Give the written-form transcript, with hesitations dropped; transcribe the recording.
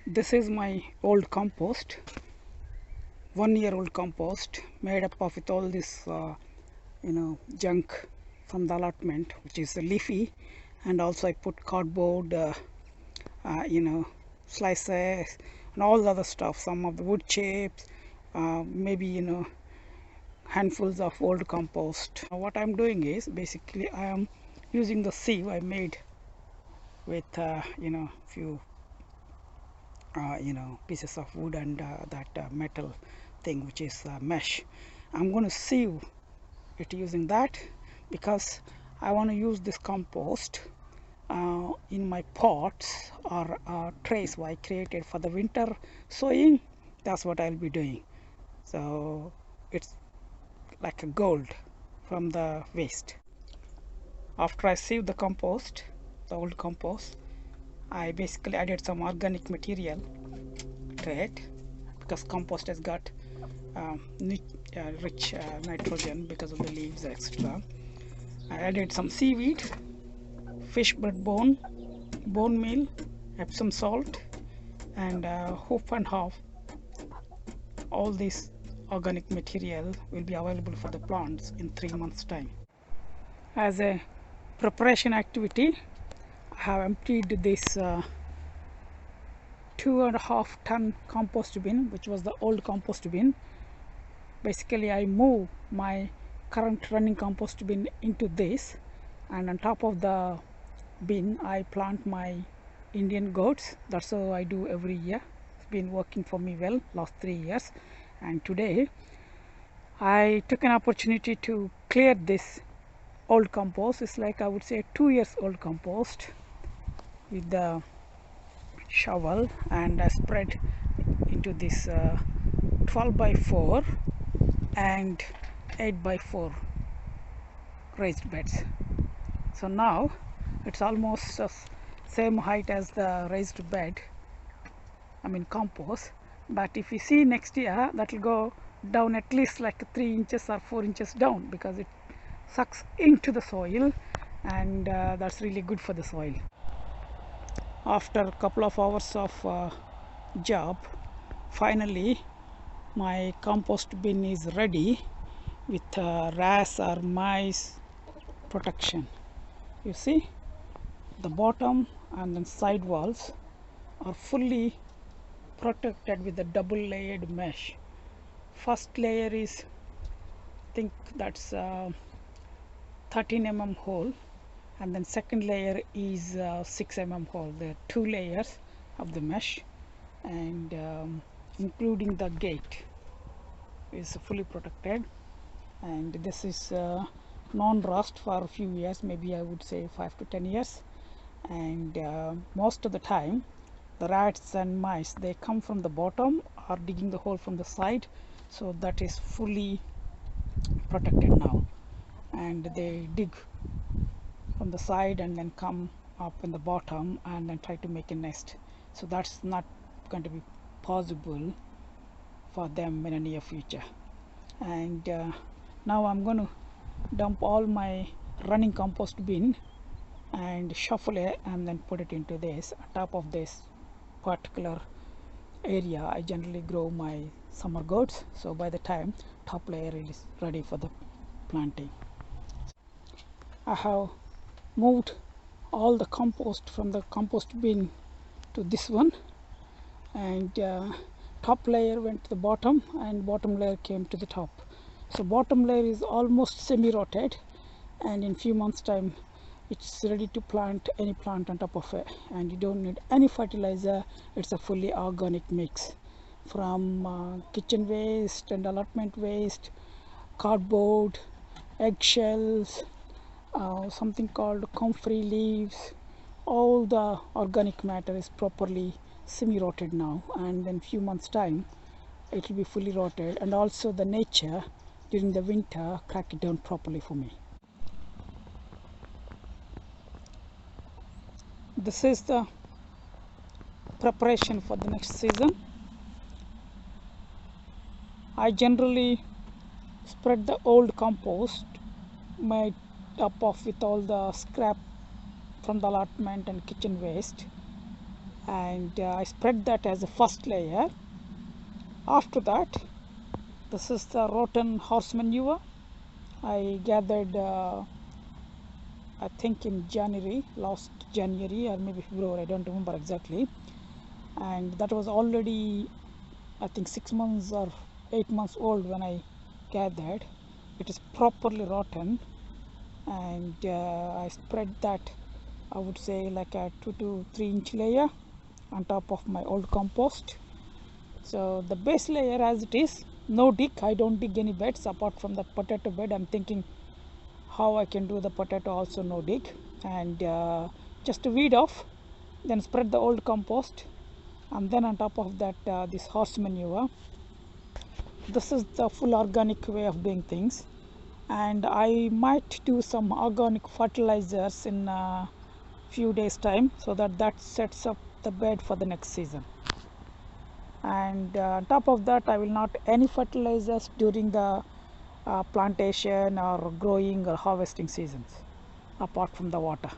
This is my old compost, 1-year-old compost made up of with all this junk from the allotment, which is leafy, and also I put cardboard slices and all the other stuff, some of the wood chips, maybe handfuls of old compost. What I'm doing is basically I am using the sieve I made with few pieces of wood and that metal thing, which is mesh. I'm going to sieve it using that because I want to use this compost in my pots or trays I created for the winter sowing. That's what I'll be doing. So it's like a gold from the waste. After I sieve the compost, the old compost, I basically added some organic material to it because compost has got rich nitrogen because of the leaves, etc. I added some seaweed, fish blood bone, bone meal, Epsom salt, and hoof and half. All this organic material will be available for the plants in 3 months' time. As a preparation activity, I have emptied this 2.5 ton compost bin, which was the old compost bin. Basically I move my current running compost bin into this, and on top of the bin I plant my Indian goats. That's how I do every year. It's been working for me well last 3 years, and today I took an opportunity to clear this old compost. It's like, I would say, 2 years old compost with the shovel, and I spread into this 12 by 4 and 8 by 4 raised beds. So now it's almost the same height as the raised bed, I mean compost, but if you see next year that will go down at least like 3 inches or 4 inches down, because it sucks into the soil, and that's really good for the soil. After a couple of hours of job, finally my compost bin is ready with rats or mice protection. You see, the bottom and then side walls are fully protected with a double layered mesh. First layer is, I think that's 13 mm hole, and then second layer is 6 mm hole. There are 2 layers of the mesh, and including the gate is fully protected, and this is non-rust for a few years, maybe I would say 5 to 10 years, and most of the time the rats and mice, they come from the bottom or digging the hole from the side, so that is fully protected now, and they dig from the side and then come up in the bottom and then try to make a nest. So that's not going to be possible for them in the near future. And now I'm going to dump all my running compost bin and shuffle it and then put it into this. On top of this particular area I generally grow my summer goats, so by the time top layer is ready for the planting. I have moved all the compost from the compost bin to this one, and top layer went to the bottom and bottom layer came to the top. So bottom layer is almost semi-rotted, and in few months time it's ready to plant any plant on top of it, and you don't need any fertilizer. It's a fully organic mix from kitchen waste and allotment waste, cardboard, eggshells, something called comfrey leaves. All the organic matter is properly semi-rotted now, and in few months time it will be fully rotted, and also the nature during the winter crack it down properly for me. This is the preparation for the next season. I generally spread the old compost made up of with all the scrap from the allotment and kitchen waste and I spread that as a first layer. After that, this is the rotten horse manure. I gathered I think in January, last January or maybe February, I don't remember exactly, and that was already I think 6 months or 8 months old when I gathered. It is properly rotten, and I spread that, I would say, like a 2 to 3 inch layer on top of my old compost. So the base layer as it is, no dig. I don't dig any beds apart from that potato bed. I'm thinking how I can do the potato also, no dig, and just weed off, then spread the old compost, and then on top of that this horse manure. This is the full organic way of doing things, and I might do some organic fertilizers in a few days time, so that sets up the bed for the next season. And on top of that, I will not any fertilizers during the plantation or growing or harvesting seasons apart from the water.